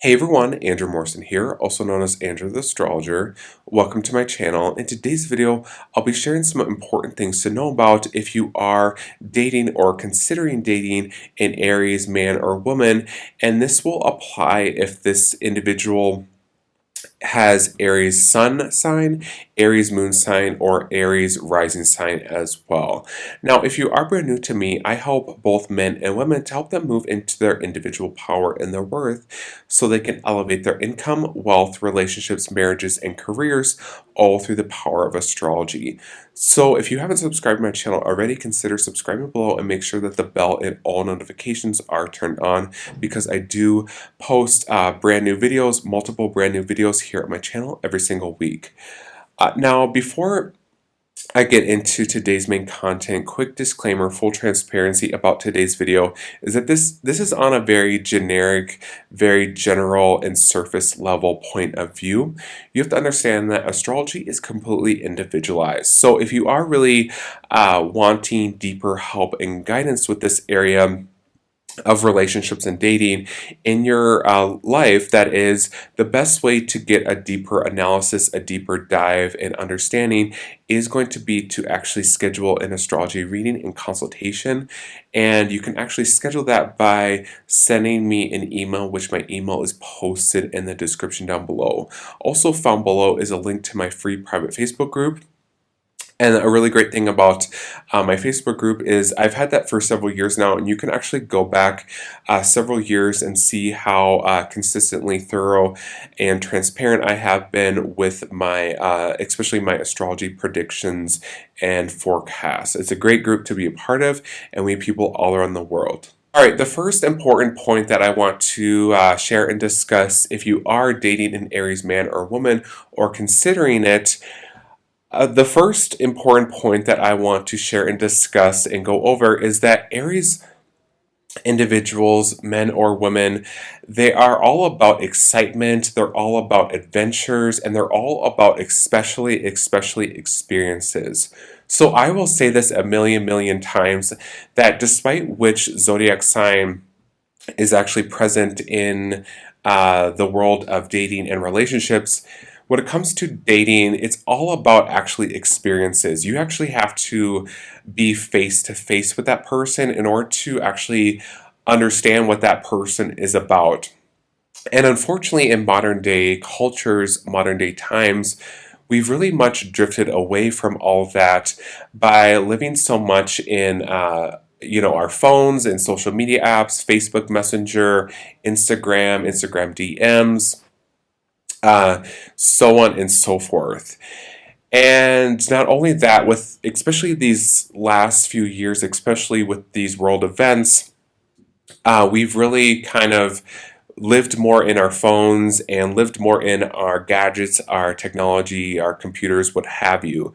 Hey everyone, Andrew Morrison here, also known as Andrew the Astrologer. Welcome to my channel. In today's video, I'll be sharing some important things to know about if you are dating or considering dating an Aries man or woman, and this will apply if this individual has Aries sun sign, Aries moon sign, or Aries rising sign as well. Now, if you are brand new to me, I help both men and women to help them move into their individual power and their worth so they can elevate their income, wealth, relationships, marriages, and careers all through the power of astrology. So if you haven't subscribed to my channel already, consider subscribing below and make sure that the bell and all notifications are turned on because I do post brand new videos, multiple brand new videos here at my channel every single week. Now, before I get into today's main content, quick disclaimer, full transparency about today's video is that this is on a very generic, very general and surface level point of view. You have to understand that astrology is completely individualized. So if you are really wanting deeper help and guidance with this area of relationships and dating in your life, that is the best way to get a deeper analysis, a deeper dive and understanding is going to be to actually schedule an astrology reading and consultation. And you can actually schedule that by sending me an email, which my email is posted in the description down below. Also found below is a link to my free private Facebook group. And a really great thing about my Facebook group is I've had that for several years now, and you can actually go back several years and see how consistently thorough and transparent I have been with my, especially my astrology predictions and forecasts. It's a great group to be a part of, and we have people all around the world. All right, the first important point that I want to share and discuss if you are dating an Aries man or woman or considering it, the first important point that I want to share and discuss and go over is that Aries individuals, men or women, they are all about excitement, they're all about adventures, and they're all about especially experiences. So I will say this a million times that despite which zodiac sign is actually present in the world of dating and relationships, when it comes to dating, it's all about actually experiences. You actually have to be face to face with that person in order to actually understand what that person is about. And unfortunately, in modern day cultures, modern day times, we've really much drifted away from all of that by living so much in our phones and social media apps, Facebook Messenger, Instagram DMs, so on and so forth. And not only that, with especially these last few years, especially with these world events, we've really kind of lived more in our phones and lived more in our gadgets, our technology, our computers, what have you.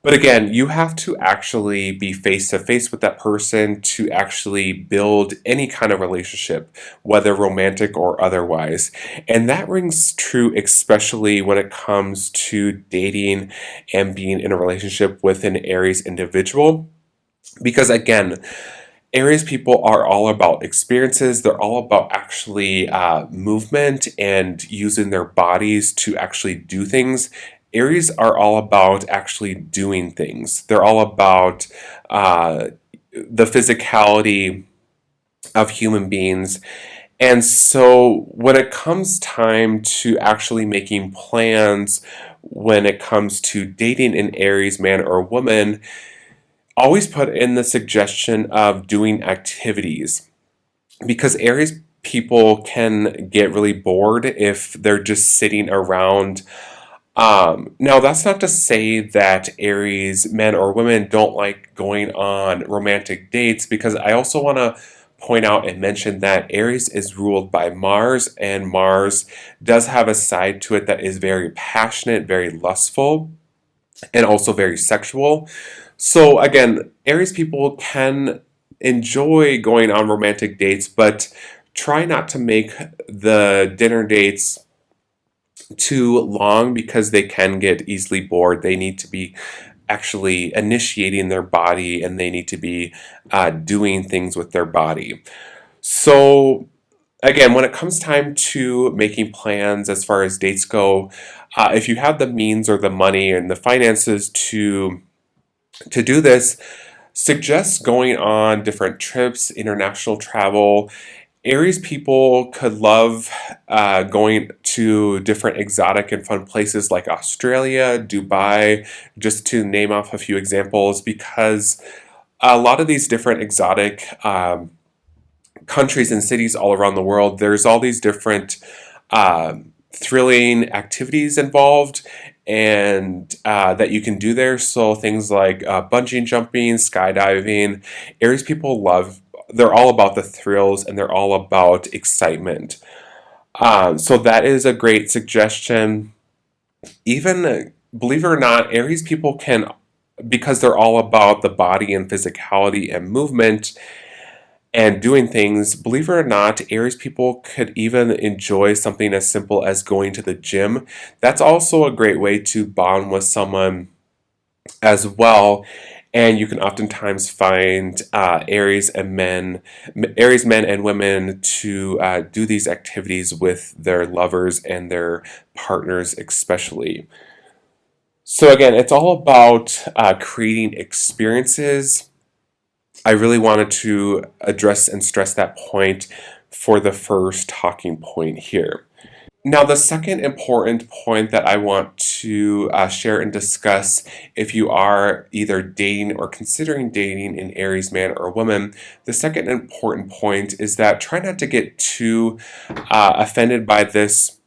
But again, you have to actually be face to face with that person to actually build any kind of relationship, whether romantic or otherwise. And that rings true especially when it comes to dating and being in a relationship with an Aries individual. Because again, Aries people are all about experiences. They're all about actually movement and using their bodies to actually do things. Aries are all about actually doing things. They're all about the physicality of human beings. And so when it comes time to actually making plans, when it comes to dating an Aries man or woman, always put in the suggestion of doing activities because Aries people can get really bored if they're just sitting around. Now, that's not to say that Aries men or women don't like going on romantic dates, because I also want to point out and mention that Aries is ruled by Mars, and Mars does have a side to it that is very passionate, very lustful, and also very sexual. So again, Aries people can enjoy going on romantic dates, but try not to make the dinner dates too long because they can get easily bored. They need to be actually initiating their body, and they need to be doing things with their body. So again, when it comes time to making plans as far as dates go, if you have the means or the money and the finances to do this, suggest going on different trips, international travel. Aries people could love going to different exotic and fun places like Australia, Dubai, just to name off a few examples, because a lot of these different exotic countries and cities all around the world, there's all these different thrilling activities involved and that you can do there. So things like bungee jumping, skydiving. Aries people love, they're all about the thrills and they're all about excitement. So that is a great suggestion. Even, believe it or not, Aries people can, because they're all about the body and physicality and movement, and doing things, believe it or not, Aries people could even enjoy something as simple as going to the gym. That's also a great way to bond with someone as well. And you can oftentimes find Aries men and women to do these activities with their lovers and their partners, especially. So again, it's all about creating experiences. I really wanted to address and stress that point for the first talking point here. Now, the second important point that I want to share and discuss, if you are either dating or considering dating an Aries man or woman, the second important point is that try not to get too offended by this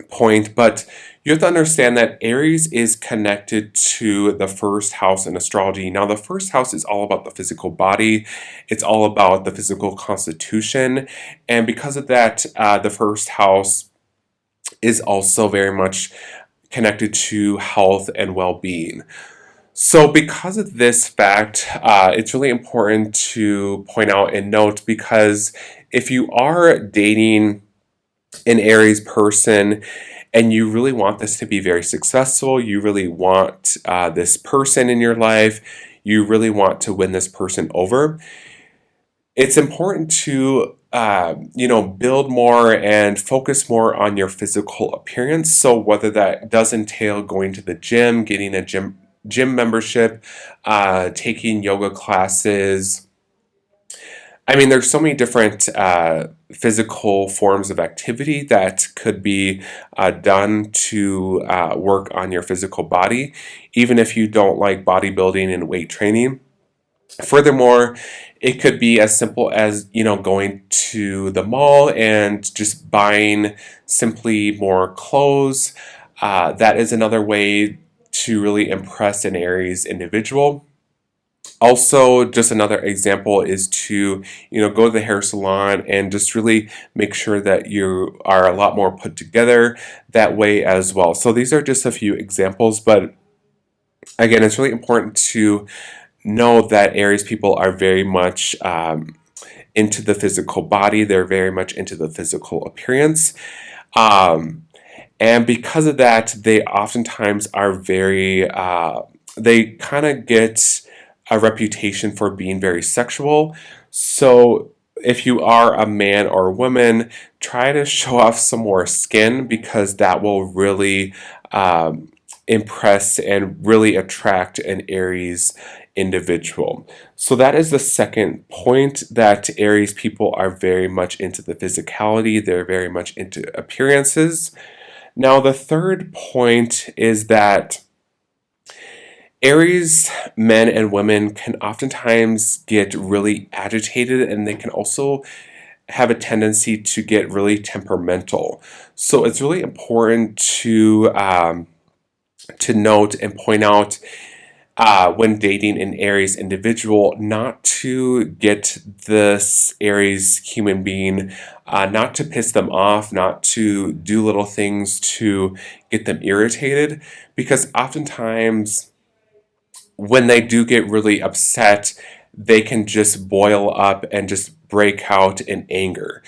point, but you have to understand that Aries is connected to the first house in astrology. Now, the first house is all about the physical body, it's all about the physical constitution, and because of that, the first house is also very much connected to health and well being. So, because of this fact, it's really important to point out and note, because if you are dating an Aries person and you really want this to be very successful, you really want this person in your life, you really want to win this person over, it's important to build more and focus more on your physical appearance. So whether that does entail going to the gym, getting a gym membership, taking yoga classes, I mean, there's so many different physical forms of activity that could be done to work on your physical body, even if you don't like bodybuilding and weight training. Furthermore, it could be as simple as, going to the mall and just buying simply more clothes. That is another way to really impress an Aries individual. Also, just another example is to, go to the hair salon and just really make sure that you are a lot more put together that way as well. So these are just a few examples, but again, it's really important to know that Aries people are very much into the physical body. They're very much into the physical appearance. Um, and because of that, they oftentimes are they kind of get a reputation for being very sexual. So if you are a man or a woman, try to show off some more skin, because that will really impress and really attract an Aries individual. So that is the second point, that Aries people are very much into the physicality, they're very much into appearances. Now, the third point is that Aries men and women can oftentimes get really agitated, and they can also have a tendency to get really temperamental. So it's really important to note and point out when dating an Aries individual, not to get this Aries human being, not to piss them off, not to do little things to get them irritated, because oftentimes when they do get really upset, they can just boil up and just break out in anger.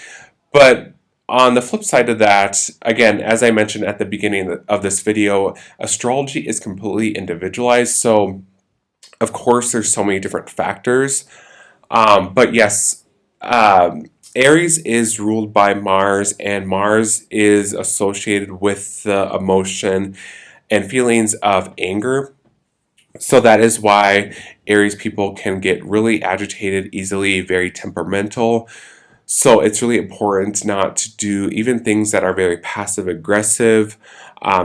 But on the flip side of that, again, as I mentioned at the beginning of this video, astrology is completely individualized. So, of course, there's so many different factors. But yes, um, Aries is ruled by Mars, and Mars is associated with the emotion and feelings of anger. So that is why Aries people can get really agitated easily, very temperamental. So it's really important not to do even things that are very passive aggressive,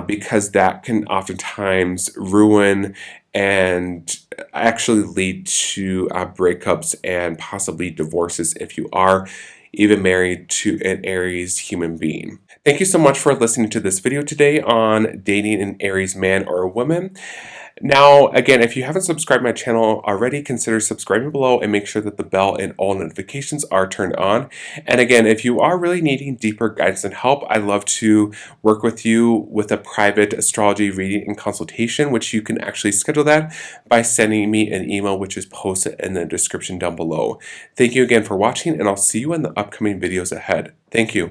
because that can oftentimes ruin and actually lead to breakups and possibly divorces if you are even married to an Aries human being. Thank you so much for listening to this video today on dating an Aries man or a woman. Now, again, if you haven't subscribed to my channel already, consider subscribing below and make sure that the bell and all notifications are turned on. And again, if you are really needing deeper guidance and help, I'd love to work with you with a private astrology reading and consultation, which you can actually schedule that by sending me an email, which is posted in the description down below. Thank you again for watching, and I'll see you in the upcoming videos ahead. Thank you.